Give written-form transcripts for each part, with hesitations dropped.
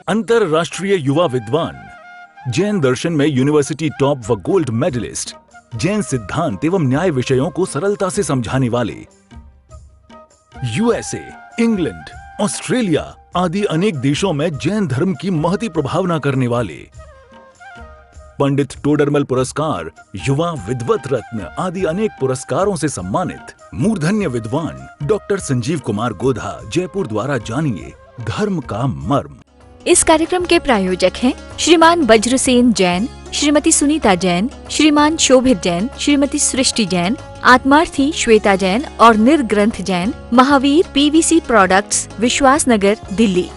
अंतरराष्ट्रीय युवा विद्वान, जैन दर्शन में यूनिवर्सिटी टॉप व गोल्ड मेडलिस्ट, जैन सिद्धांत एवं न्याय विषयों को सरलता से समझाने वाले, यूएसए, इंग्लैंड, ऑस्ट्रेलिया आदि अनेक देशों में जैन धर्म की महती प्रभावना करने वाले, पंडित टोडरमल पुरस्कार, युवा विद्वत रत्न आदि अनेक पुरस्कारों से सम्मानित मूर्धन्य विद्वान डॉक्टर संजीव कुमार गोधा, जयपुर द्वारा जानिए धर्म का मर्म। इस कार्यक्रम के प्रायोजक हैं श्रीमान वज्रसेन जैन, श्रीमती सुनीता जैन, श्रीमान शोभित जैन, श्रीमती सृष्टि जैन, आत्मार्थी श्वेता जैन और निर्ग्रंथ जैन, महावीर पीवीसी प्रोडक्ट्स, विश्वास नगर, दिल्ली।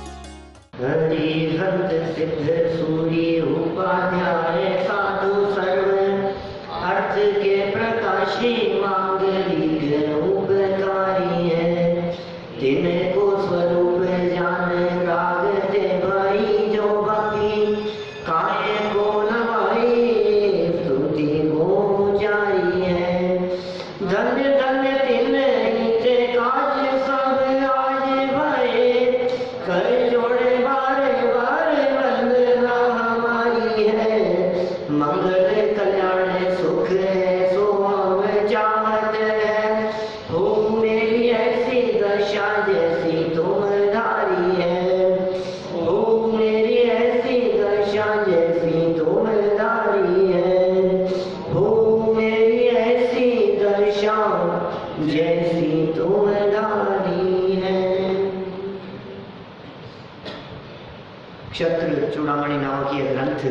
क्षत्र चूड़ामणि नामक ये ग्रंथ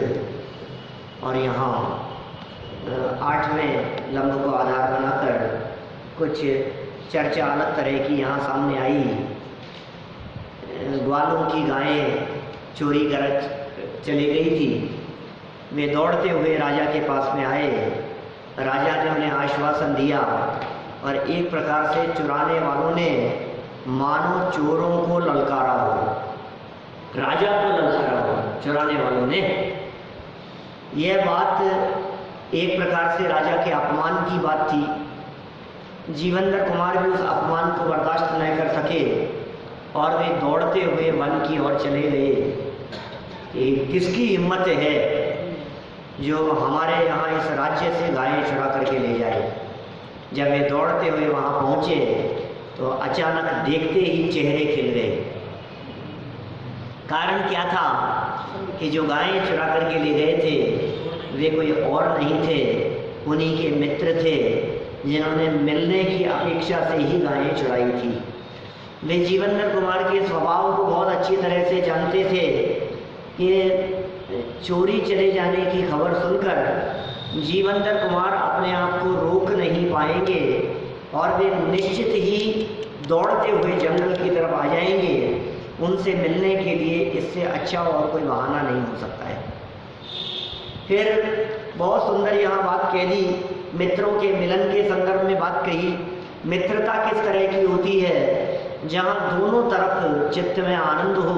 और यहाँ 8वें लंब को आधार बनाकर कुछ चर्चा अलग तरह की यहाँ सामने आई। ग्वालों की गायें चोरी कर चली गई थी। वे दौड़ते हुए राजा के पास में आए। राजा ने उन्हें आश्वासन दिया और एक प्रकार से चुराने वालों ने मानो चोरों को ललकारा हो, राजा को ललकारा हो, चुराने वालों ने। यह बात एक प्रकार से राजा के अपमान की बात थी। जीवंदर कुमार भी उस अपमान को बर्दाश्त न कर सके और वे दौड़ते हुए वन की ओर चले गए। कि किसकी हिम्मत है जो हमारे यहाँ इस राज्य से गायें चुरा करके ले जाए। जब वे दौड़ते हुए वहाँ पहुँचे तो अचानक देखते ही चेहरे खिल गए। कारण क्या था कि जो गायें चुरा करके ले गए थे वे कोई और नहीं थे, उन्हीं के मित्र थे जिन्होंने मिलने की अपेक्षा से ही गायें चुराई थी। वे जीवंदर कुमार के स्वभाव को बहुत अच्छी तरह से जानते थे कि चोरी चले जाने की खबर सुनकर जीवंदर कुमार अपने आप को रोक नहीं पाएंगे और वे निश्चित ही दौड़ते हुए जंगल की तरफ आ जाएंगे। उनसे मिलने के लिए इससे अच्छा और कोई बहाना नहीं हो सकता है। फिर बहुत सुंदर यहाँ बात कह दी, मित्रों के मिलन के संदर्भ में बात कही। मित्रता किस तरह की होती है? जहाँ दोनों तरफ चित्त में आनंद हो,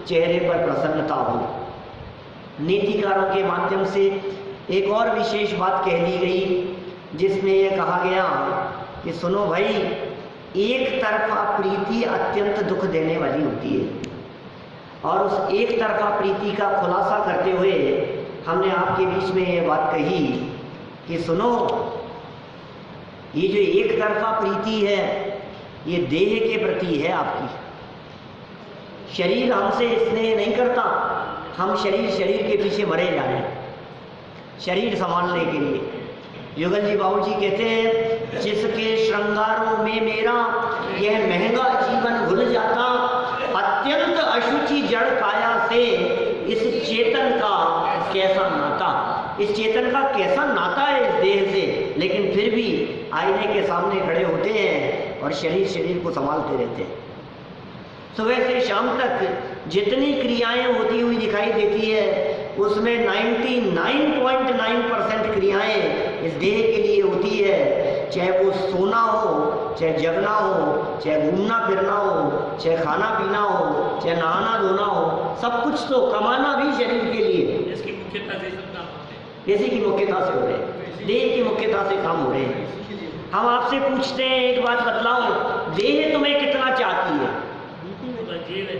चेहरे पर प्रसन्नता हो। नीतिकारों के माध्यम से एक और विशेष बात कह दी गई जिसमें यह कहा गया कि सुनो भाई, एक तरफा प्रीति अत्यंत दुख देने वाली होती है। और उस एक तरफा प्रीति का खुलासा करते हुए हमने आपके बीच में ये बात कही कि सुनो, ये जो एक तरफा प्रीति है ये देह के प्रति है आपकी। शरीर हमसे स्नेह नहीं करता, हम शरीर के पीछे मरे जा रहे हैं शरीर संभालने के लिए। युगल जी बाबू जी कहते हैं, जिसके श्रृंगारों में मेरा यह महंगा जीवन भूल जाता, अत्यंत अशुचि जड़ काया से इस चेतन का कैसा नाता। इस चेतन का कैसा नाता है इस देह से, लेकिन फिर भी आईने के सामने खड़े होते हैं और शरीर को संभालते रहते हैं। सुबह से शाम तक जितनी क्रियाएं होती हुई दिखाई देती है उसमें 99.9% क्रियाएं इस देह के लिए होती है। चाहे वो सोना हो, चाहे जगना हो, चाहे घूमना फिरना हो, चाहे खाना पीना हो, चाहे नहाना धोना हो, सब कुछ तो कमाना भी शरीर के लिए। इसकी मुख्यता से सब काम होते हैं। इसी की मुख्यता से हो रहे हैं, देह की मुख्यता से काम हो रहे हैं। हम आपसे पूछते हैं, एक बात बतलाओ, देह तुम्हें कितना चाहती है? अजीब है।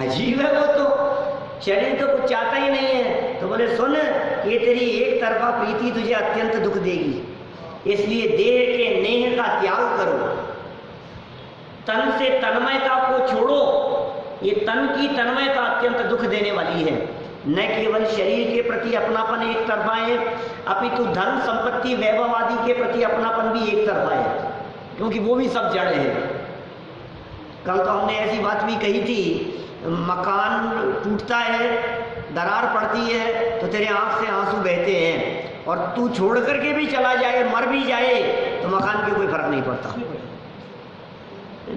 अजीब है वो तो। शरीर तो कुछ चाहता ही नहीं है। तो बोले सुन, ये तेरी एक तरफा प्रीति तुझे अत्यंत दुख देगी, इसलिए देह के नेह का त्याग करो, तन से तन्मयता को छोड़ो। ये तन की तन्मयता अत्यंत दुख देने वाली है। न केवल शरीर के प्रति अपनापन एक तरफा है, अपितु धन संपत्ति वैभव आदि के प्रति अपनापन भी एक तरफा है, क्योंकि वो भी सब जड़ है। कल तो हमने ऐसी बात भी कही थी, मकान टूटता है, दरार पड़ती है तो तेरे आंख से आंसू बहते हैं, और तू छोड़ करके भी चला जाए, मर भी जाए तो मकान के कोई फर्क नहीं पड़ता।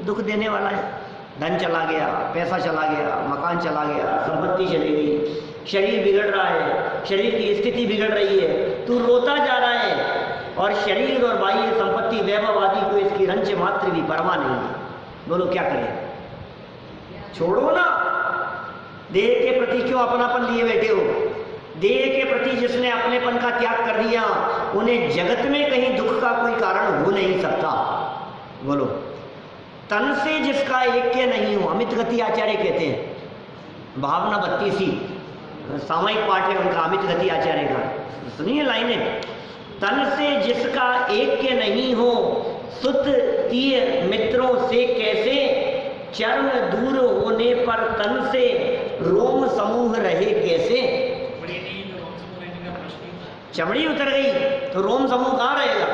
दुख देने वाला है। धन चला गया, पैसा चला गया, मकान चला गया, संपत्ति चली गई, शरीर बिगड़ रहा है, शरीर की स्थिति बिगड़ रही है, तू रोता जा रहा है, और शरीर और बाह्य संपत्ति वैभव आदि को इसकी रंच मात्र भी परवाह नहीं है। बोलो क्या करें? छोड़ो ना। देह के प्रति क्यों अपनापन लिए बैठे हो? देह के प्रति जिसने अपनेपन का त्याग कर दिया, उन्हें जगत में कहीं दुख का कोई कारण हो नहीं सकता। बोलो, तन से जिसका ऐक्य नहीं हो, अमित गति आचार्य कहते हैं, भावना 32 सामयिक पाठ है उनका, अमित गति आचार्य का, सुनिए लाइनें। तन से जिसका ऐक्य नहीं हो, सुत तीय मित्रों से कैसे, चर्म दूर होने पर तन से रोम समूह रहे कैसे। चमड़ी उतर गई तो रोम समूह कहाँ रहेगा?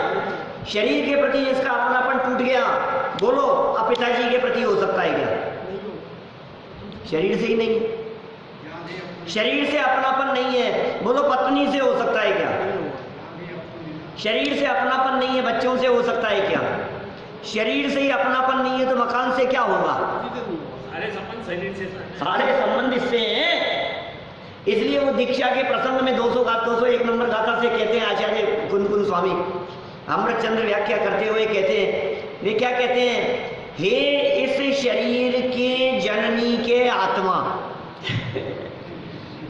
शरीर के प्रति जिसका अपनापन टूट गया, बोलो अब पिताजी के प्रति हो सकता है क्या? शरीर से ही नहीं, शरीर से अपनापन नहीं है, बोलो पत्नी से हो सकता है क्या? शरीर से अपनापन नहीं है, बच्चों से हो सकता है क्या? शरीर से ही अपनापन नहीं है तो मकान से क्या होगा? सारे संबंध शरीर से, सारे संबंध इससे हैं। इसलिए वो दीक्षा के प्रसंग में 201 नंबर गाथा से कहते हैं आचार्य कुनकुन स्वामी अमृत चंद्र व्याख्या करते हुए कहते हैं, वे क्या कहते हैं? हे इस शरीर के जननी के आत्मा।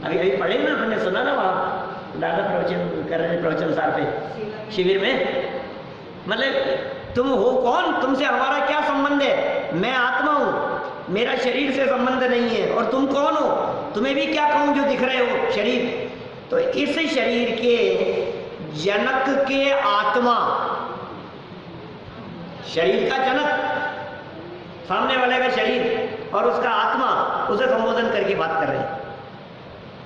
अभी पढ़े ना, हमने सुना ना वहाँ दादा प्रवचन कर रहे, प्रवचन सार पे शिविर में। मतलब तुम हो कौन? तुमसे हमारा क्या संबंध है? मैं आत्मा हूँ, मेरा शरीर से संबंध नहीं है। और तुम कौन हो? तुम्हें भी क्या कहूँ जो दिख रहे हो शरीर। तो इस शरीर के जनक के आत्मा, शरीर का जनक सामने वाले का शरीर और उसका आत्मा, उसे संबोधन करके बात कर रहे हैं।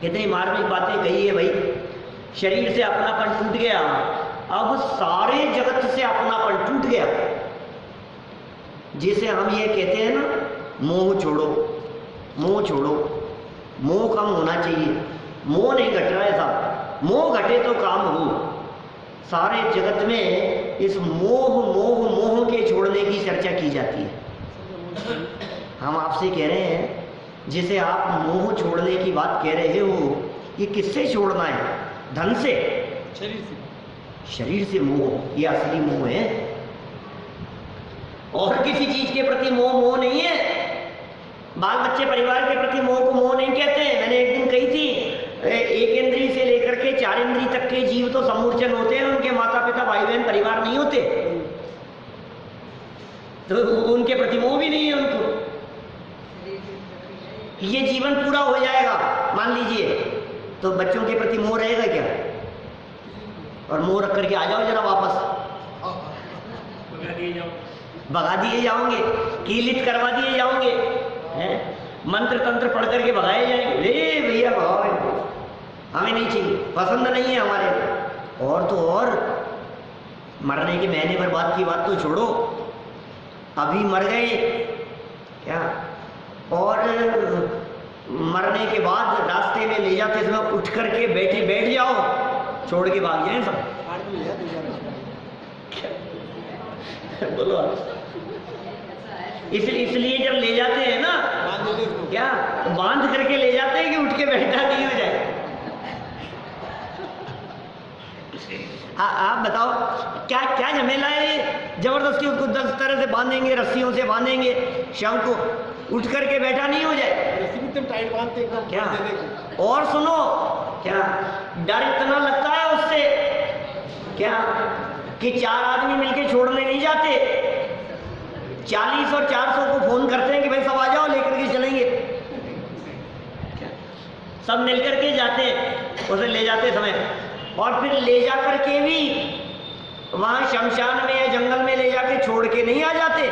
कितनी मार्मिक बातें कही है भाई। शरीर से अपनापन टूट गया, अब सारे जगत से अपनापन टूट गया। जिसे हम ये कहते हैं ना, मोह छोड़ो, मोह छोड़ो, मोह कम होना चाहिए। मोह नहीं घट रहा है साहब, मोह घटे तो काम हो। सारे जगत में इस मोह मोह मोह के छोड़ने की चर्चा की जाती है। हम आपसे कह रहे हैं, जिसे आप मोह छोड़ने की बात कह रहे हो, ये किससे छोड़ना है? धन से, शरीर से, शरीर से मोह, ये असली मोह है। और किसी चीज के प्रति मोह मोह नहीं है। बाल बच्चे परिवार के प्रति मोह को मोह नहीं कहते हैं। मैंने एक दिन कही थी, एक इंद्री से लेकर के 4 इंद्री तक के जीव तो समूर्चन होते हैं, उनके माता पिता भाई बहन परिवार नहीं होते, तो उनके प्रति मोह भी नहीं है उनको। ये जीवन पूरा हो जाएगा मान लीजिए, तो बच्चों के प्रति मोह रहेगा क्या? और मोह रख करके आ जाओ जरा वापस, भगा दिए जाओगे, कीलित करवा दिए जाओगे, हैं? मंत्र तंत्र पढ़ करके भगाए जाएंगे। ले भैया भगाओ इनको, हमें नहीं चाहिए, पसंद नहीं है हमारे। और तो और मरने के महीने भर बाद की बात तो छोड़ो, अभी मर गए क्या, और मरने के बाद रास्ते में ले जाते समय उठ करके बैठ जाओ, छोड़ के भाग जाए सब। बोलो, इसलिए जब ले जाते हैं ना, क्या बांध करके ले जाते हैं कि उठ के बैठा नहीं हो जाए। आप बताओ क्या क्या झमेला है? जबरदस्ती उसको 10 तरह से बांधेंगे, रस्सियों से बांधेंगे शव को, उठ करके बैठा नहीं हो जाए टाइट बांधते एकदम क्या? और सुनो, क्या डर इतना लगता है उससे क्या कि 4 आदमी मिलके छोड़ने नहीं जाते, 40 और 400 को फोन करते हैं कि भाई सब आ जाओ, लेकर के चलेंगे। सब मिलकर के जाते उसे ले जाते समय, और फिर ले जा करके भी वहाँ शमशान में या जंगल में ले जाके छोड़ के नहीं आ जाते,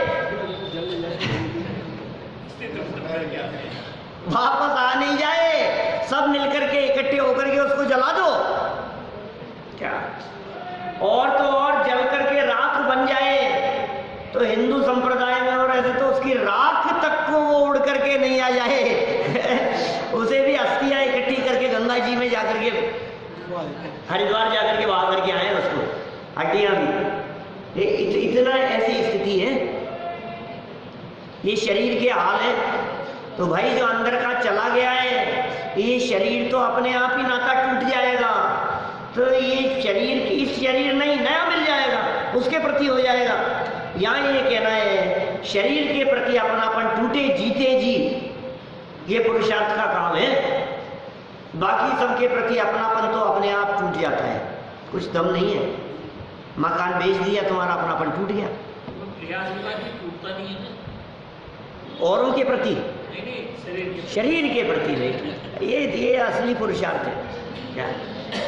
वापस आ नहीं जाए, सब मिलकर के इकट्ठे होकर के उसको जला दो क्या, और तो और जल करके राख बन जाए तो हिंदू संप्रदाय में, और ऐसे तो उसकी राख तक को वो उड़ करके नहीं आ जाए उसे भी अस्थियां इकट्ठी करके गंगा जी में जाकर के, हरिद्वार जाकर के वहां करके आए उसको, हड्डियां भी। इतना ऐसी स्थिति है, ये शरीर के हाल है। तो भाई जो अंदर का चला गया है, ये शरीर तो अपने आप ही नाता टूट जाएगा, तो ये शरीर, इस शरीर नहीं नया मिल जाएगा, उसके प्रति हो जाएगा। यहाँ ये कहना है शरीर के प्रति अपनापन टूटे जीते जी, ये पुरुषार्थ का काम है। बाकी सबके प्रति अपनापन तो अपने आप टूट जाता है, कुछ दम नहीं है। मकान बेच दिया, तुम्हारा अपनापन टूट गया। टूटता नहीं है औरों के प्रति, नहीं, शरीर के प्रति नहीं, ये असली पुरुषार्थ है क्या।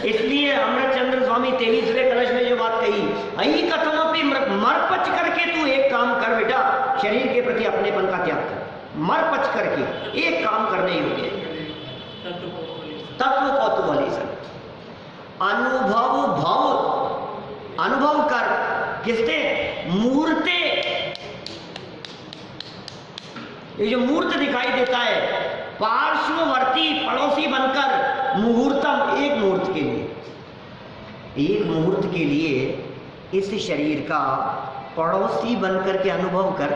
इसलिए अमृतचंद्र स्वामी 23वें कलश में जो बात कही, अही कथमपि मरपच करके तू एक काम कर बेटा, शरीर के प्रति अपनेपन का त्याग कर, मरपच करके एक काम करने योग्य तत्व कौतूहली सर, अनुभव कर, किसने, मूर्ते, ये जो मूर्त दिखाई देता है, पार्श्ववर्ती पड़ोसी बनकर, मुहूर्तम, एक मुहूर्त के लिए, एक मुहूर्त के लिए इस शरीर का पड़ोसी बनकर के अनुभव कर।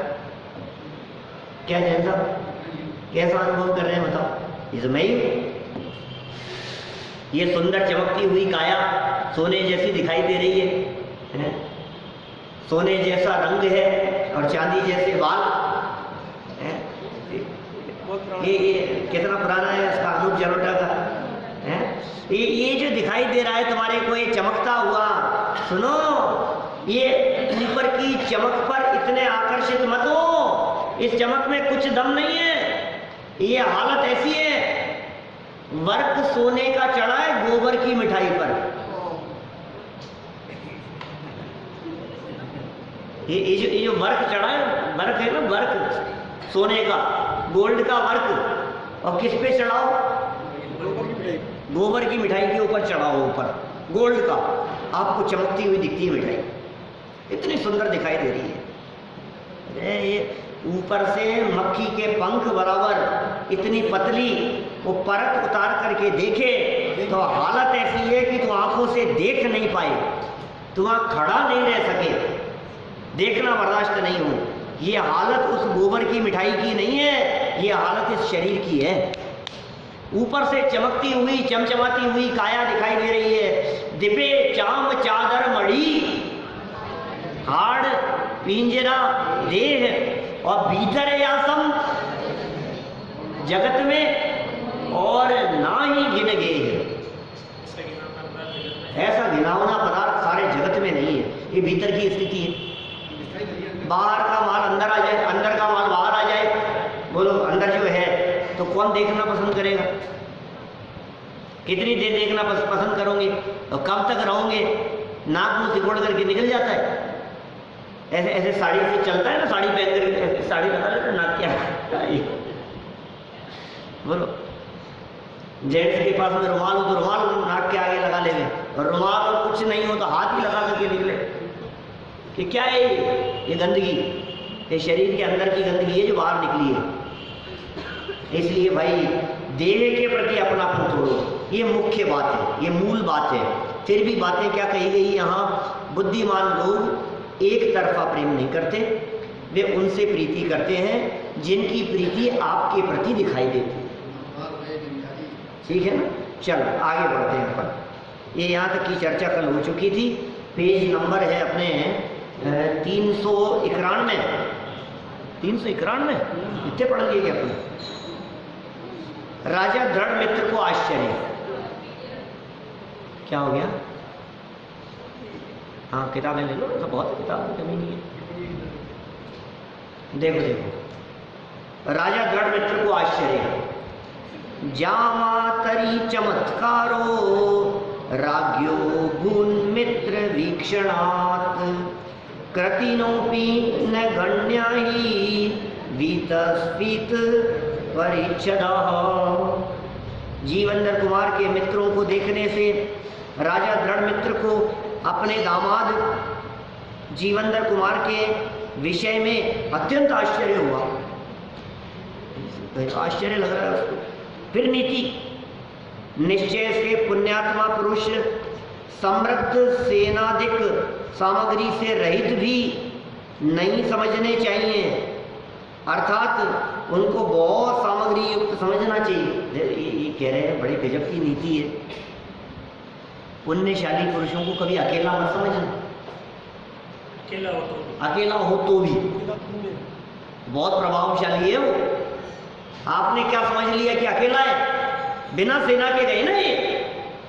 क्या जैन साहब, कैसा अनुभव कर रहे हैं बताओ। ये तो मैं ही हूं, ये सुंदर चमकती हुई काया सोने जैसी दिखाई दे रही है, सोने जैसा रंग है और चांदी जैसे बाल है। ये कितना पुराना है इसका, अनूप जलोटा का है। ये जो दिखाई दे रहा है तुम्हारे को, ये चमकता हुआ, सुनो, ये ऊपर की चमक पर इतने आकर्षित मत हो, इस चमक में कुछ दम नहीं है। ये हालत ऐसी है, वर्क सोने का चढ़ा है गोबर की मिठाई पर। ये जो वर्क चढ़ा है, वर्क है ना, वर्क सोने का, गोल्ड का वर्क, और किस पे चढ़ाओ, गोबर की मिठाई के ऊपर चढ़ाओ, ऊपर गोल्ड का, आपको चमकती हुई दिखती है मिठाई, इतनी सुंदर दिखाई दे रही है। ये ऊपर से मक्खी के पंख बराबर इतनी पतली, वो परत उतार करके देखे तो हालत ऐसी है कि तुम आंखों से देख नहीं पाए, तुम वहां खड़ा नहीं रह सके, देखना बर्दाश्त नहीं हो। ये हालत उस गोबर की मिठाई की नहीं है, ये हालत इस शरीर की है। ऊपर से चमकती हुई, चमचमाती हुई काया दिखाई दे रही है, दिपे चाम चादर मढ़ी, हाड़ पिंजरा देह, और भीतर यासम जगत में और ना ही गिन गए, ऐसा घिनौना पदार्थ सारे जगत में नहीं है। ये भीतर की स्थिति है। बाहर का माल अंदर आ जाए, अंदर का माल बाहर आ जाए, बोलो अंदर जो है तो कौन देखना पसंद करेगा, कितनी देर देखना पसंद करोगे, और कब तक रहोगे, नाक मुंह सिकोड़ करके निकल जाता है। ऐसे ऐसे साड़ी से चलता है ना, साड़ी पहन कर साड़ी लगा लेते, नाक क्या बोलो, जेंट्स के पास में रुमाल हो तो रुमाल नाक के आगे लगा लेंगे, और रुमाल और कुछ नहीं हो तो हाथ ही लगा करके निकले। कि क्या है ये गंदगी, ये शरीर के अंदर की गंदगी है जो बाहर निकली है। इसलिए भाई देह के प्रति अपनापन तोड़ो, ये मुख्य बात है, ये मूल बात है। फिर भी बातें क्या कही गई यहाँ, बुद्धिमान लोग एक तरफा प्रेम नहीं करते, वे उनसे प्रीति करते हैं जिनकी प्रीति आपके प्रति दिखाई देती है। ठीक है ना, चलो आगे बढ़ते हैं अपन। ये यहाँ तक की चर्चा कल हो चुकी थी। पेज नंबर है अपने 391, 391 इतने पढ़ लिए क्या अपने। राजा दृढ़ मित्र को आश्चर्य, क्या हो गया, हाँ किताबें ले लो, तो बहुत किताब की कमी नहीं है। देखो देखो, राजा दृढ़ मित्र को आश्चर्य, जामा तरी चमत्कारो राज्ञो भून मित्र वीक्षणात् कृतिनोपि न गण्याहि वीतस्फीत परिच्छदः। जीवंदर कुमार के मित्रों को देखने से राजा दृढ़मित्र को अपने दामाद जीवंदर कुमार के विषय में अत्यंत आश्चर्य हुआ, आश्चर्य लग रहा है उसको। फिर नीति निश्चय से पुण्यात्मा पुरुष समृद्ध सेनाधिक सामग्री से रहित भी नहीं समझने चाहिए, अर्थात उनको बहुत सामग्री युक्त समझना चाहिए। ये कह रहे हैं बड़े गजब की नीति है। पुण्यशाली पुरुषों को कभी अकेला मत समझना, अकेला हो तो भी बहुत प्रभावशाली है वो। आपने क्या समझ लिया कि अकेला है? बिना सेना के गए ना ये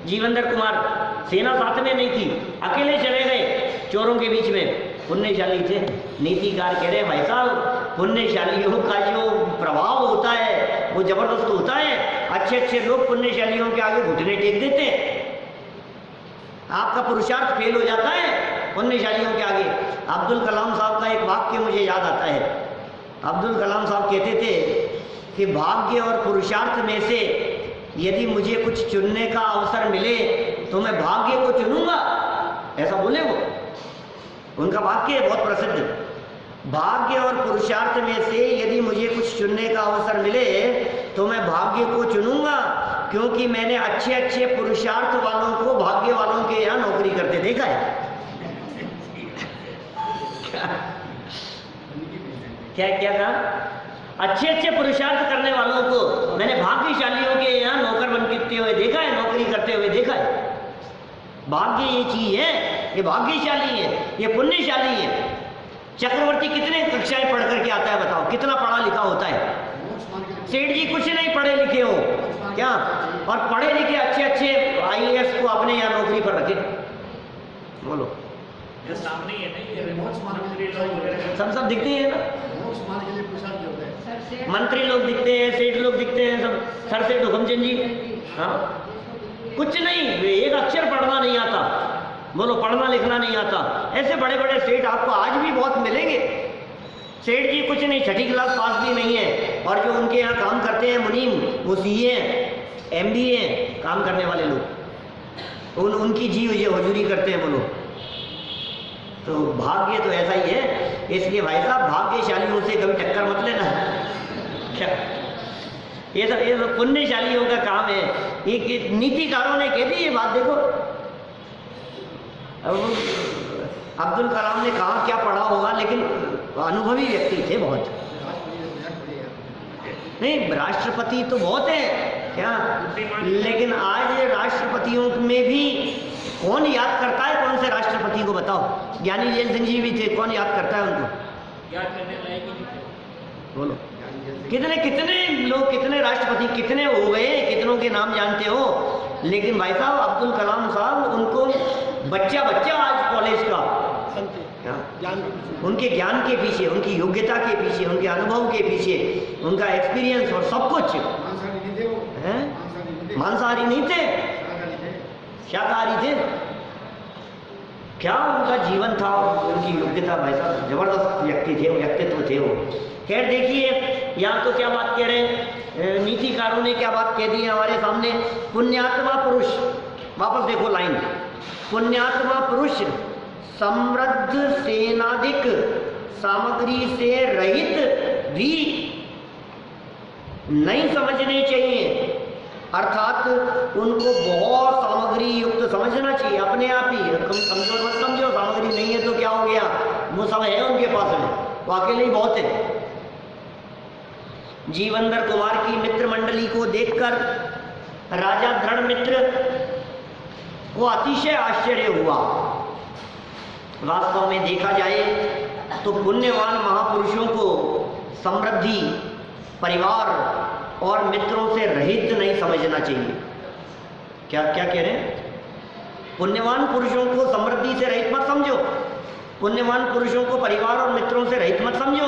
जीवंदर कुमार, सेना साथ में नहीं थी, अकेले चले गए चोरों के बीच में। पुण्यशाली थे। नीतिकार कह रहे भाई साहब, पुण्यशालियों का जो प्रभाव होता है वो जबरदस्त होता है। अच्छे अच्छे लोग पुण्यशालियों के आगे घुटने टेक देते हैं, आपका पुरुषार्थ फेल हो जाता है पुण्यशालियों के आगे। अब्दुल कलाम साहब का एक वाक्य मुझे याद आता है। अब्दुल कलाम साहब कहते थे कि भाग्य और पुरुषार्थ में से यदि मुझे कुछ चुनने का अवसर मिले तो मैं भाग्य को चुनूंगा, ऐसा बोले वो। उनका वाक्य है बहुत प्रसिद्ध। भाग्य और पुरुषार्थ में से यदि मुझे कुछ चुनने का अवसर मिले तो मैं भाग्य को चुनूंगा, क्योंकि मैंने अच्छे अच्छे पुरुषार्थ वालों को भाग्य वालों के यहाँ नौकरी करते देखा है। क्या क्या कहा? अच्छे अच्छे पुरुषार्थ करने वालों को मैंने भाग्यशालियों के यहाँ नौकर बनते हुए देखा है, नौकरी करते हुए देखा है। भाग्य ये चीज है, ये भाग्यशाली है, ये पुण्यशाली है। चक्रवर्ती कितने कक्षाएं पढ़ करके आता है बताओ, कितना पढ़ा लिखा होता है? सेठ जी कुछ नहीं पढ़े लिखे हो क्या, और पढ़े लिखे अच्छे अच्छे IAS को अपने यहाँ नौकरी पर रखे। बोलो, सामने है ना, सब दिखते हैं ना, मंत्री लोग दिखते हैं, सेठ लोग दिखते हैं, सब सर सेठ हुकमचंद जी। हाँ, कुछ नहीं, एक अक्षर पढ़ना नहीं आता। बोलो, पढ़ना लिखना नहीं आता। ऐसे बड़े बड़े सेठ आपको आज भी बहुत मिलेंगे। सेठ जी कुछ नहीं, छठी क्लास पास भी नहीं है, और जो उनके यहाँ काम करते हैं मुनीम, वो CA MBA काम करने वाले लोग, उनकी जी हजूरी करते हैं। बोलो, तो भाग्य तो ऐसा ही है। इसलिए भाई साहब, भाग्यशालियों से कभी टक्कर मत लेना। क्या ये सब पुण्यशालियों का काम है। ये नीतिकारों ने कह दी ये बात। देखो, अब अब्दुल कलाम ने कहा क्या पढ़ा होगा, लेकिन अनुभवी व्यक्ति थे बहुत। नहीं, राष्ट्रपति तो बहुत है क्या, लेकिन आज राष्ट्रपतियों में भी कौन याद करता है? कौन से राष्ट्रपति को बताओ? ज्ञानी जैल सिंह जी भी थे, कौन याद करता है उनको? याद करने लायक ही नहीं। बोलो, कितने कितने लोग, कितने राष्ट्रपति कितने हो गए, कितनों के नाम जानते हो? लेकिन भाई साहब, अब्दुल कलाम साहब, उनको बच्चा आज कॉलेज का, उनके ज्ञान के पीछे, उनकी योग्यता के पीछे, उनके अनुभव के पीछे, उनका एक्सपीरियंस और सब कुछ है। मांसाहारी नहीं थे, शाकाहारी थे। क्या उनका जीवन था, उनकी योग्यता, भाई साहब जबरदस्त व्यक्ति थे, व्यक्तित्व थे वो। खैर देखिए, यहाँ तो क्या बात कह रहे हैं नीतिकारों ने, क्या बात कह दी है हमारे सामने। पुण्यात्मा पुरुष, वापस देखो लाइन, पुण्यात्मा पुरुष समृद्ध सेनाधिक सामग्री से रहित भी नहीं समझने चाहिए, अर्थात उनको बहुत सामग्री युक्त समझना चाहिए। अपने आप ही समझो मत समझो, सामग्री नहीं है तो क्या हो गया, वो सब है उनके पास में, वो अकेले ही बहुत है। जीवंदर कुमार की मित्र मंडली को देखकर राजा दृढ़मित्र को अतिशय आश्चर्य हुआ। वास्तव में देखा जाए तो पुण्यवान महापुरुषों को समृद्धि, परिवार और मित्रों से रहित नहीं समझना चाहिए। क्या क्या कह रहे हैं? पुण्यवान पुरुषों को समृद्धि से रहित मत समझो, पुण्यवान पुरुषों को परिवार और मित्रों से रहित मत समझो।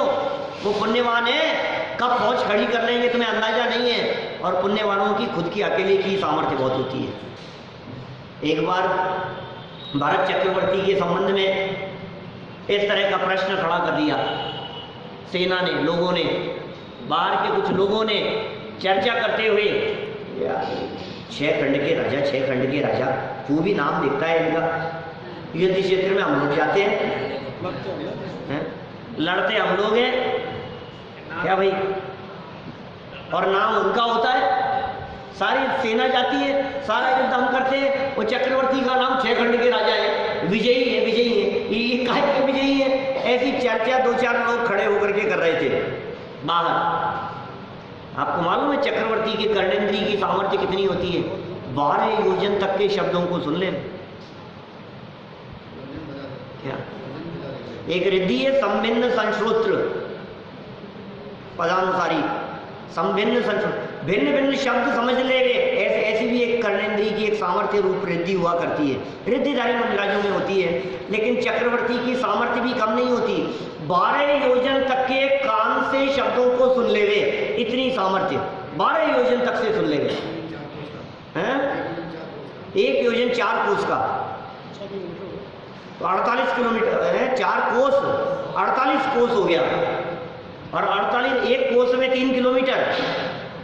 वो पुण्यवान है, कब फौज खड़ी कर लेंगे तुम्हें अंदाजा नहीं है, और पुण्य वालों की खुद की अकेले की सामर्थ्य बहुत होती है। एक बार भरत चक्रवर्ती के संबंध में इस तरह का प्रश्न खड़ा कर दिया सेना ने, लोगों ने, बाहर के कुछ लोगों ने चर्चा करते हुए, यार 6 खंड के राजा, 6 खंड के राजा, वो भी नाम दिखता है इनका, युद्ध क्षेत्र में हम लोग जाते हैं, लड़ते हम लोग हैं क्या भाई, और नाम उनका होता है, सारी सेना जाती है, सारा युद्ध हम करते हैं, वो चक्रवर्ती का नाम 6 खंड के राजा है, विजयी है, विजयी है, ये काहे के विजयी है, ऐसी चर्चा 2-4 लोग खड़े होकर के कर रहे थे बाहर। आपको मालूम है चक्रवर्ती की कर्णेंद्रिय की सामर्थ्य कितनी होती है? 12 योजन तक के शब्दों को सुन ले। क्या एक रिद्धि है संभिन्न संश्रोत्र पदानुसारी, संभिन्न संश्रोत्र, भिन्न भिन्न शब्द समझ ले, ऐसी भी एक कर्णेंद्रिय की एक सामर्थ्य रूप रिद्धि हुआ करती है, रिद्धिधारी राज्यों में होती है। लेकिन चक्रवर्ती की सामर्थ्य भी कम नहीं होती, 12 योजन तक के कान से शब्दों को सुन लेवे, इतनी सामर्थ्य, 12 योजन तक से सुन लेवे हैं। 1 योजन 4 कोस का, तो 48 किलोमीटर है, 4 कोस 48 कोस हो गया, और 48 1 कोस में 3 किलोमीटर,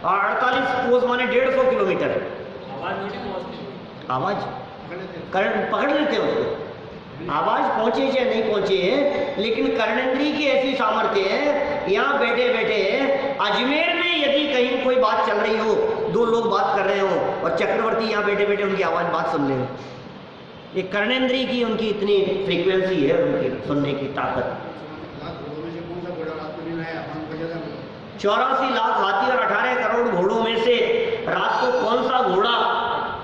और 48 कोस माने 150 किलोमीटर। आवाज करंट पकड़ लेते हैं उसको, आवाज पहुंचे चाहे नहीं पहुंचे, लेकिन कर्णेंद्रिय की ऐसी सामर्थ्य है, यहाँ बैठे बैठे अजमेर में यदि कहीं कोई बात चल रही हो, 2 लोग बात कर रहे हो, और चक्रवर्ती यहाँ बैठे बैठे उनकी आवाज बात सुन ले, ये कर्णेंद्रिय की उनकी इतनी फ्रीक्वेंसी है, उनकी सुनने की ताकत। 84 लाख हाथी और 18 करोड़ घोड़ों में से रात को कौन सा घोड़ा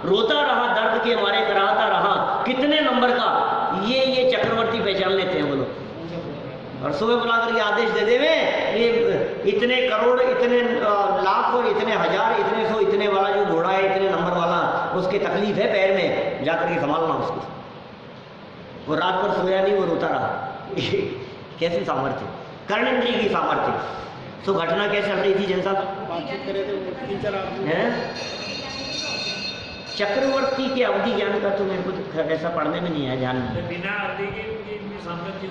रोता रहा, दर्द के मारे कराता रहा, कितने नंबर का, ये चक्रवर्ती पहचान लेते हैं वो लोग, और सुबह बुला करके आदेश दे देवे, ये इतने करोड़, इतने लाख और इतने हजार, इतने 100, इतने वाला जो घोड़ा है, इतने नंबर वाला, उसकी तकलीफ है पैर में, जाकर के संभालना उसको। वो रात भर सोया नहीं, वो रोता रहा। कैसी सामर्थ्य, कर्णेंद्रिय की सामर्थ्य। तो घटना क्या चल रही थी जनता, चक्रवर्ती के अवधि ज्ञान का तो मेरे को ऐसा पढ़ने में नहीं आया ध्यान में। बिना अवधि के सामर्थ्य,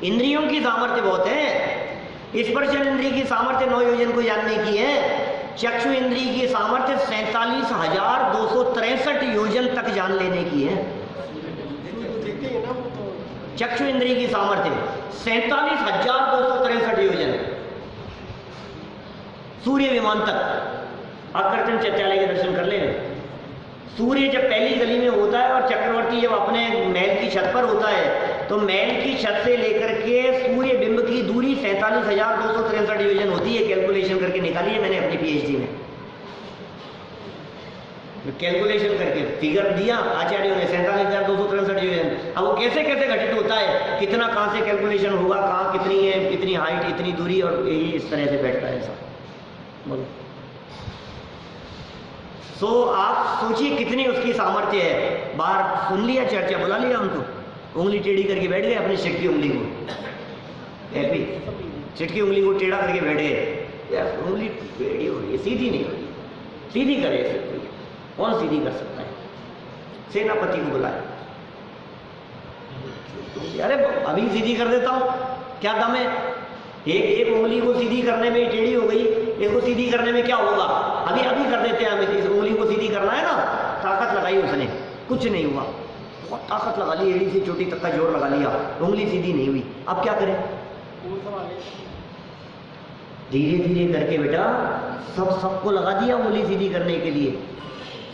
इंद्रियों की सामर्थ्य बहुत है। स्पर्शन इंद्रिय की सामर्थ्य 9 योजन को जानने की है, चक्षु इंद्रिय की सामर्थ्य 47,263 योजन तक जान लेने की है। चक्षु इंद्रिय की सामर्थ्य 47,263 योजन, सूर्य विमान तक। अकर्तन चैत्यालय के दर्शन कर लेंगे। सूर्य जब पहली गली में होता है और चक्रवर्ती जब अपने महल की छत पर होता है, तो महल की छत से लेकर के सूर्य बिंब की दूरी 47,263 योजन होती है। कैलकुलेशन करके निकाली है मैंने अपनी पीएचडी में, कैलकुलेशन करके फिगर दिया आचार्यों ने, 47,263 योजन। अब वो कैसे कैसे घटित होता है, कितना कहाँ से कैलकुलेशन होगा, कहाँ कितनी है, कितनी हाइट, इतनी दूरी, और यही इस तरह से बैठता है सब। बोलो सो आप सोचिए कितनी उसकी सामर्थ्य है। बाहर सुन लिया चर्चा, बुला लिया उनको, उंगली टेढ़ी करके बैठ गए, अपनी सिट की उंगली को, हैप्पी सिट की उंगली को टेढ़ा करके बैठ गए। यार उंगली टेढ़ी हो रही है, सीधी नहीं हो रही, सीधी करे कोई, कौन सीधी कर सकता है? सेनापति को बुलाया, अरे अभी सीधी कर देता हूँ, क्या दम है? एक उंगली को सीधी करने में टेढ़ी हो गई, एक को सीधी करने में क्या होगा? अभी कर देते हैं हम, इस उंगली को सीधी करना है ना, ताकत लगाई उसने, कुछ नहीं हुआ, बहुत ताकत लगा ली, एड़ी से चोटी तक का जोर लगा लिया, उंगली सीधी नहीं हुई। अब क्या करें? धीरे धीरे करके बेटा सबको लगा दिया उंगली सीधी करने के लिए।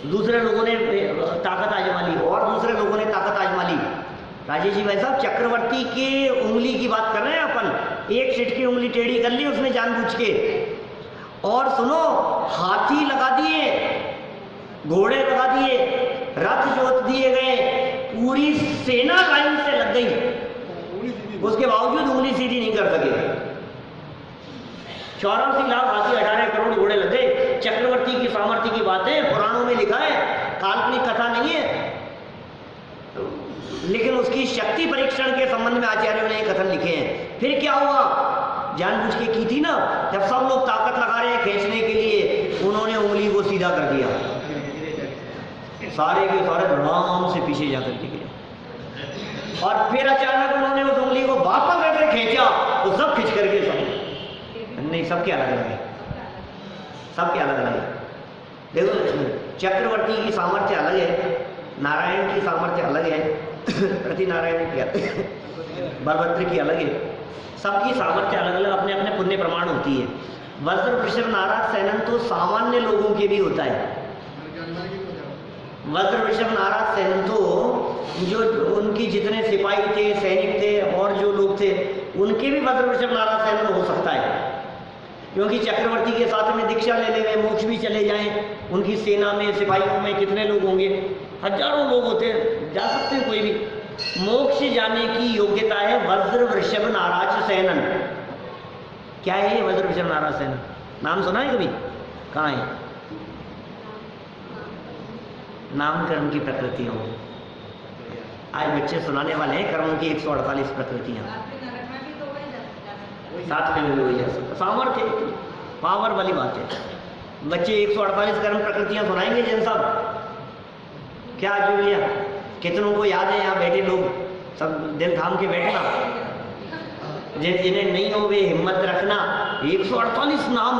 दूसरे लोगों ने ताकत आजमा ली, और दूसरे लोगों ने ताकत आजमा ली। राजेश जी भाई साहब, चक्रवर्ती के उंगली की बात कर रहे हैं अपन। एक सिट की उंगली टेढ़ी कर ली उसने जानबूझ के, और सुनो, हाथी लगा दिए, घोड़े लगा दिए, रथ जोत दिए गए, पूरी सेना लाइन से लग गई, उसके बावजूद उंगली सीधी नहीं कर सके। 84 लाख हाथी, 18 करोड़ घोड़े लग गए। चक्रवर्ती की सामर्थ्य की बातें पुराणों में लिखा है, काल्पनिक कथा नहीं है, लेकिन उसकी शक्ति परीक्षण के संबंध में आचार्यों ने कथन लिखे हैं। फिर क्या हुआ, जानबूझ के की थी ना, जब सब लोग ताकत लगा रहे हैं खींचने के लिए, उन्होंने को सीधा कर दिया, सारे के सारे आराम से पीछे जाकर के गए। और फिर अचानक उन्होंने उस उंगली को वापस ऐसे खींचा तो सब खींच करके सब नहीं, सबके अलग अलग है, सबके अलग अलग है। देखो चक्रवर्ती की सामर्थ्य अलग है, नारायण की सामर्थ्य अलग है, प्रति नारायण की बलभद्र की अलग है, सबकी सामर्थ्य अलग अलग अपने अपने पुण्य प्रमाण होती है। वज्र वृषभ नाराज सैनन तो सामान्य लोगों के भी होता है। वज्र वृषभ नाराज सैनन तो जो उनकी जितने सिपाही थे, सैनिक थे और जो लोग थे उनके भी वज्र वृषभ नाराज सैनन हो सकता है, क्योंकि चक्रवर्ती के साथ में दीक्षा लेने में मोक्ष भी चले जाएं, उनकी सेना में सिपाहियों में कितने लोग होंगे, हजारों लोग होते हैं, जा सकते हैं कोई भी। मोक्ष जाने की योग्यता है वज्र वृषभ नाराज सैनन। क्या है ये वज्र वृषभ नाराज सैनन? नाम सुना है कभी? कहाँ है? नामकरण की प्रकृतियों। आज बच्चे सुनाने वाले हैं कर्मों की 148 प्रकृतियां, साथ में भी हो जा सकता, सामर्थ्य पावर वाली बात है। बच्चे 148 कर्म प्रकृतियां सुनाएंगे जैन साहब, क्या जुलिया? कितनों को याद है यहाँ बैठे लोग? सब दिल थाम के बैठना, जिन्हें नहीं हो वे हिम्मत रखना। 148 नाम,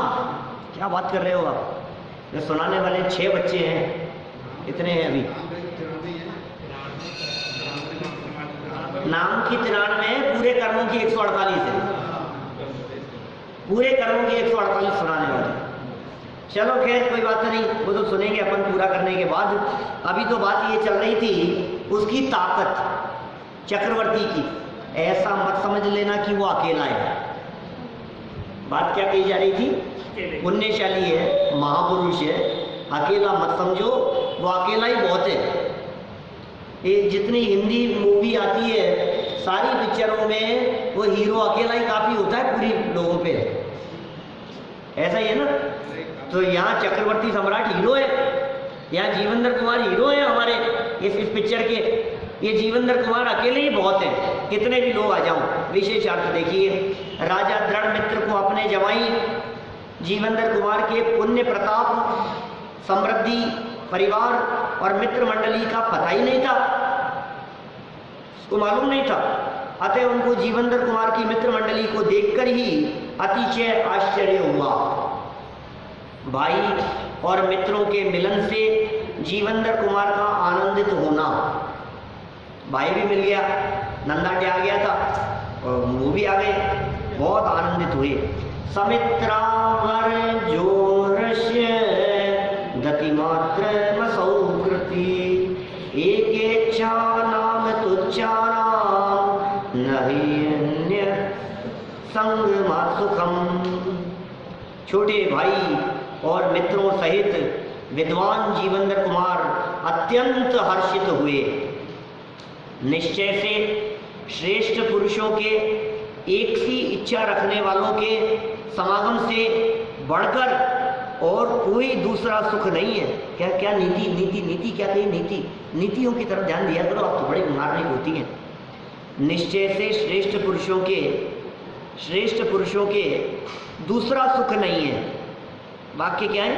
क्या बात कर रहे हो आप? जो सुनाने वाले 6 बच्चे हैं, कितने हैं अभी? नाम की 93, पूरे कर्मों की 148 है, पूरे कर्मों की 148 सुनाने वाले। चलो खैर कोई बात नहीं, वो तो सुनेंगे अपन पूरा करने के बाद। अभी तो बात ये चल रही थी उसकी ताकत चक्रवर्ती की। ऐसा मत समझ लेना कि वो अकेला है। बात क्या कही जा रही थी? पुण्यशाली है, महापुरुष है, अकेला मत समझो, वो अकेला ही बहुत है। ये जितनी हिंदी मूवी आती है सारी पिक्चरों में वो हीरो अकेला ही काफ़ी होता है पूरी लोगों पे, ऐसा ही है ना? तो यहाँ चक्रवर्ती सम्राट हीरो है, यहाँ जीवेंद्र कुमार हीरो है हमारे इस पिक्चर के। ये जीवेंद्र कुमार अकेले ही बहुत है, कितने भी लोग आ जाओ। विशेष अर्थ देखिए, राजा दृढ़ मित्र को अपने जवाई जीवेंद्र कुमार के पुण्य प्रताप, समृद्धि, परिवार और मित्र मंडली का पता ही नहीं था, उसको मालूम नहीं था। अतः उनको जीवेंद्र कुमार की मित्र मंडली को देखकर ही अतिशय आश्चर्य हुआ। भाई और मित्रों के मिलन से जीवेंद्र कुमार का आनंदित होना, भाई भी मिल गया, नंदाटे आ गया था और वो भी आ गए, बहुत आनंदित हुए। समित्रावर जोरस्य गतिमात्र मसौकृति एकेच्छा नाम तुच्छानाम नहिन्य संगमात् सुखम। छोटे भाई और मित्रों सहित विद्वान जीवेंद्र कुमार अत्यंत हर्षित हुए। निश्चय से श्रेष्ठ पुरुषों के एक सी इच्छा रखने वालों के समागम से बढ़कर और कोई दूसरा सुख नहीं है। क्या क्या नीति नीति नीति क्या कही? नीति नीतियों की तरफ ध्यान दिया करो, आप तो बड़े मार्मिक होती हैं। निश्चय से श्रेष्ठ पुरुषों के दूसरा सुख नहीं है। वाक्य क्या है?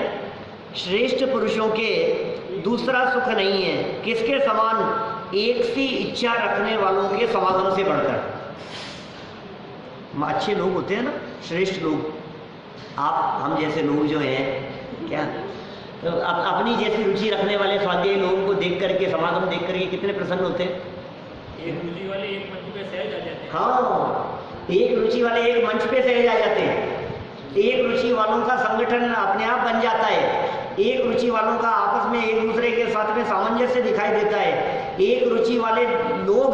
श्रेष्ठ पुरुषों के दूसरा सुख नहीं है। किसके समान? एक सी इच्छा रखने वालों के समागम से बढ़कर। अच्छे लोग होते हैं ना, श्रेष्ठ लोग, आप हम जैसे लोग जो हैं क्या, तो अपनी जैसी रुचि रखने वाले स्वाध्यायी लोगों को देख करके, समागम देख करके कितने प्रसन्न होते हैं। एक रुचि वाले एक मंच पे सहज आ जाते हैं। हाँ, एक रुचि वाले एक मंच पे सहज आ जाते हैं। एक रुचि वालों का संगठन अपने आप बन जाता है। एक रुचि वालों का आपस में एक दूसरे के साथ में सामंजस्य दिखाई देता है। एक रुचि वाले लोग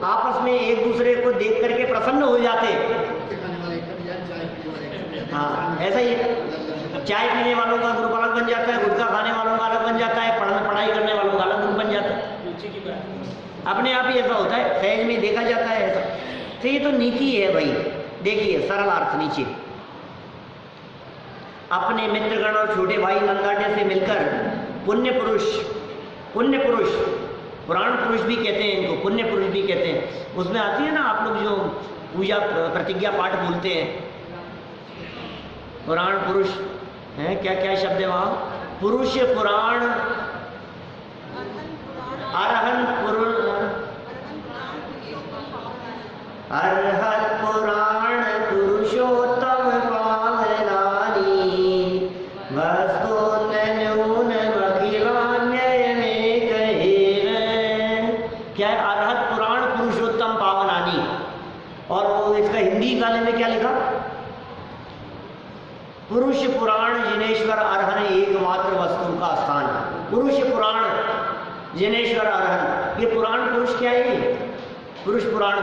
आपस में एक दूसरे को देख करके प्रसन्न हो जाते हैं। हाँ, ऐसा ही है। चाय पीने वालों का ग्रुप अलग बन जाता है, गुटखा खाने वालों का अलग बन जाता है, पढ़ाई करने वालों का अलग ग्रुप बन जाता है। अपने आप ही ऐसा होता है, सहज में देखा जाता है ऐसा। तो ये तो नीति है भाई। देखिए सरल अर्थ नीचे, अपने मित्रगण और छोटे भाई नंदाटे से मिलकर पुण्य पुरुष पुराण पुरुष भी कहते हैं इनको, पुण्य पुरुष भी कहते हैं। उसमें आती है ना, आप लोग जो पूजा प्रतिज्ञा पाठ बोलते हैं, पुराण पुरुष हैं, क्या क्या शब्द है वहाँ? पुरुष पुराण, अरहंत पुराण पुरुषोत्तम पावनानी वस्तु नून बखिलान्य में कहे। क्या है? अरहत पुराण पुरुषोत्तम पावनानी। और वो इसका हिंदी काले में क्या लिखा? पुरुष पुराण जिनेश्वर अरहन एकमात्र वस्तु का स्थान। पुरुष पुराण जिनेश्वर अरहन, ये पुराण पुरुष क्या है? पुरुष पुराण,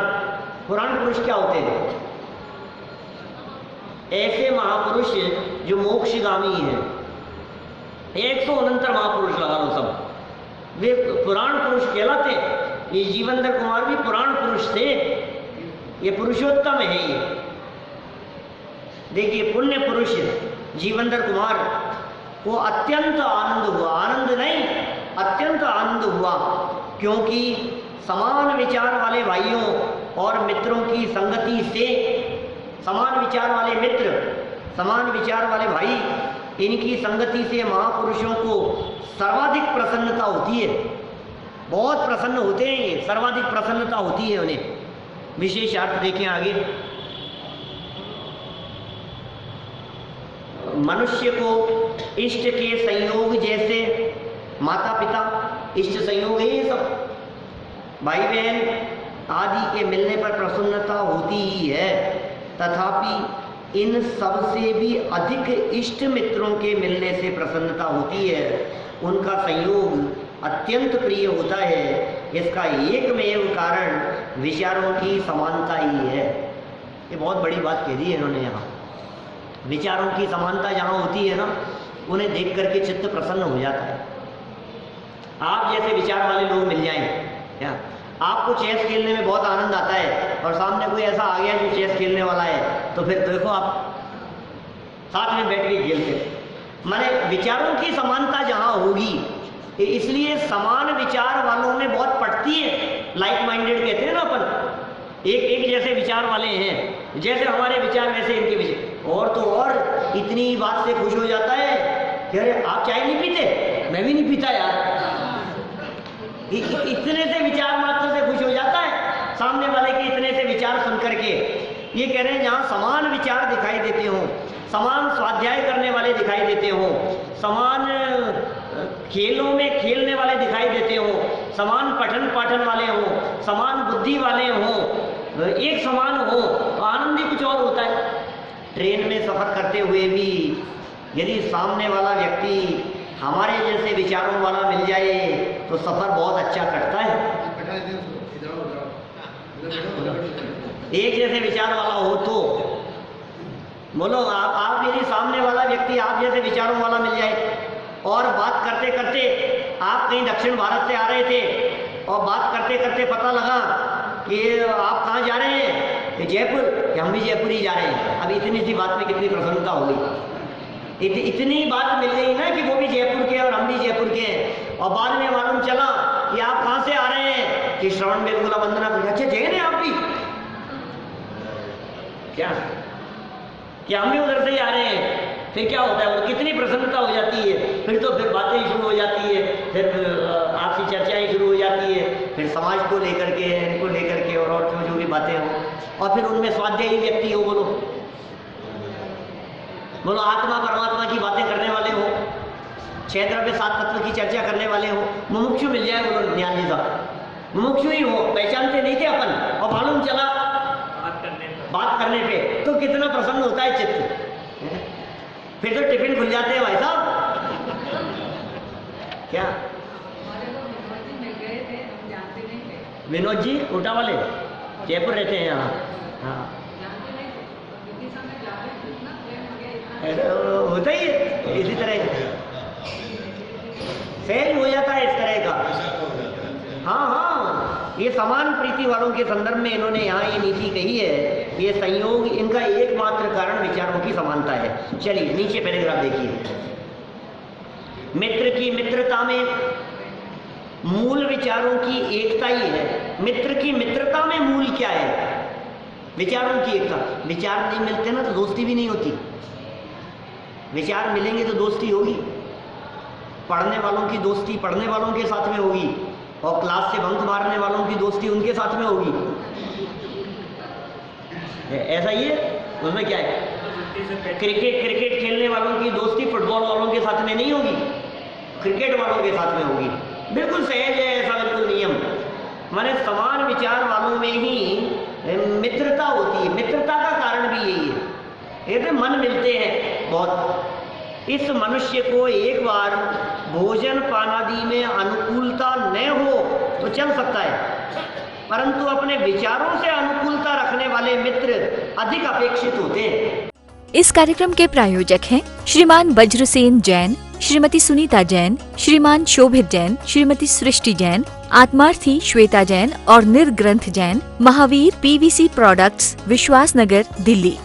पुराण पुरुष क्या होते हैं? ऐसे महापुरुष जो मोक्षगामी हैं, 169 महापुरुष लगा लो सब, वे पुराण पुरुष कहलाते हैं। ये जीवंदर कुमार भी पुराण पुरुष थे, ये पुरुषोत्तम है। ये देखिए, पुण्य पुरुष जीवंदर कुमार को अत्यंत आनंद हुआ, आनंद नहीं अत्यंत आनंद हुआ, क्योंकि समान विचार वाले भाइयों और मित्रों की संगति से, समान विचार वाले मित्र, समान विचार वाले भाई, इनकी संगति से महापुरुषों को सर्वाधिक प्रसन्नता होती है। बहुत प्रसन्न होते हैं ये, सर्वाधिक प्रसन्नता होती है उन्हें। विशेष अर्थ देखें आगे। मनुष्य को इष्ट के संयोग, जैसे माता पिता इष्ट संयोग है, ये सब भाई बहन आदि के मिलने पर प्रसन्नता होती ही है, तथापि इन सब से भी अधिक इष्ट मित्रों के मिलने से प्रसन्नता होती है। उनका संयोग अत्यंत प्रिय होता है। इसका एकमेव कारण विचारों की समानता ही है। ये बहुत बड़ी बात कह दी है इन्होंने यहाँ। विचारों की समानता जहाँ होती है ना, उन्हें देख करके चित्त प्रसन्न हो जाता है। आप जैसे विचार वाले लोग मिल जाएं, क्या आपको चेस खेलने में बहुत आनंद आता है, और सामने कोई ऐसा आ गया जो चेस खेलने वाला है, तो फिर देखो आप साथ में बैठ के खेलते। माने विचारों की समानता जहाँ होगी, इसलिए समान विचार वालों में बहुत पटती है। लाइक माइंडेड कहते हैं ना अपन, एक जैसे विचार वाले हैं, जैसे हमारे विचार वैसे इनके विचार। और तो और इतनी बात से खुश हो जाता है कि अरे आप चाय नहीं पीते, मैं भी नहीं पीता यार। इतने से विचार मात्र से खुश हो जाता है सामने वाले के इतने से विचार सुन करके। ये कह रहे हैं जहाँ समान विचार दिखाई देते हो, समान स्वाध्याय करने वाले दिखाई देते हो, समान खेलों में खेलने वाले दिखाई देते हो, समान पठन पाठन वाले हो, समान बुद्धि वाले हो, एक समान हो, तो आनंद ही कुछ और होता है। ट्रेन में सफ़र करते हुए भी यदि सामने वाला व्यक्ति हमारे जैसे विचारों वाला मिल जाए तो सफ़र बहुत अच्छा कटता है। एक जैसे विचार वाला हो तो बोलो, आप यदि सामने वाला व्यक्ति आप जैसे विचारों वाला मिल जाए, और बात करते करते आप कहीं दक्षिण भारत से आ रहे थे, और बात करते करते पता लगा कि आप कहाँ जा रहे हैं, कि जयपुर, कि हम भी जयपुर ही जा रहे हैं। अब इतनी सी बात में कितनी प्रसन्नता होगी। इतनी बात मिल गई ना कि वो भी जयपुर के और हम भी जयपुर के हैं, और बाद में मालूम चला कि आप कहाँ से आ रहे हैं, कि श्रवण बेलगोला वंदना। अच्छा जैन है आप भी, क्या हम भी उधर से ही आ रहे हैं। फिर क्या होता है, और कितनी प्रसन्नता हो जाती है। फिर बातें शुरू हो जाती है, फिर आपसी चर्चाएं शुरू हो जाती है, फिर समाज को लेकर के, इनको लेकर के, और जो भी बातें हों, और फिर उनमें स्वाध्यायी व्यक्ति हो, बोलो आत्मा परमात्मा की बातें करने वाले हो, 6 द्रव्य 7 तत्व की चर्चा करने वाले हो। मुमुक्षु मिल जाए, बोलो ज्ञान जी साहब मुमुक्षु ही हो, पहचानते नहीं थे अपन, और मालूम चला बात करने पे तो कितना प्रसन्न होता है चित्त। फिर तो टिफिन खुल जाते हैं भाई साहब। क्या विनोद जी कोटा वाले जयपुर रहते हैं यहाँ? हाँ, होता ही है इसी तरह, सहज हो जाता है इस तरह का। हाँ, ये समान प्रीति वालों के संदर्भ में इन्होंने यहाँ ये नीति कही है। ये संयोग इनका एकमात्र कारण विचारों की समानता है। चलिए नीचे पैराग्राफ देखिए। मित्र की मित्रता में मूल विचारों की एकता ही है। मित्र की मित्रता में मूल क्या है? विचारों की एकता। विचार नहीं मिलते ना तो दोस्ती भी नहीं होती। विचार मिलेंगे तो दोस्ती होगी। पढ़ने वालों की दोस्ती पढ़ने वालों के साथ में होगी और क्लास से बंक मारने वालों की दोस्ती उनके साथ में होगी। ऐसा ही है, उसमें क्या है? क्रिकेट खेलने वालों की दोस्ती फुटबॉल वालों के साथ में नहीं होगी, क्रिकेट वालों के साथ में होगी। बिल्कुल सहज है, ऐसा बिल्कुल नियम। माने समान विचार वालों में ही मित्रता होती है। मित्रता का कारण भी यही है, ये तो मन मिलते हैं बहुत। इस मनुष्य को एक बार भोजन पानादि में अनुकूलता न हो तो चल सकता है, परंतु अपने विचारों से अनुकूलता रखने वाले मित्र अधिक अपेक्षित होते हैं। इस कार्यक्रम के प्रायोजक हैं श्रीमान वज्रसेन जैन, श्रीमती सुनीता जैन, श्रीमान शोभित जैन, श्रीमती सृष्टि जैन, आत्मार्थी श्वेता जैन और निर्ग्रंथ जैन, महावीर PVC प्रोडक्ट्स, विश्वास नगर, दिल्ली।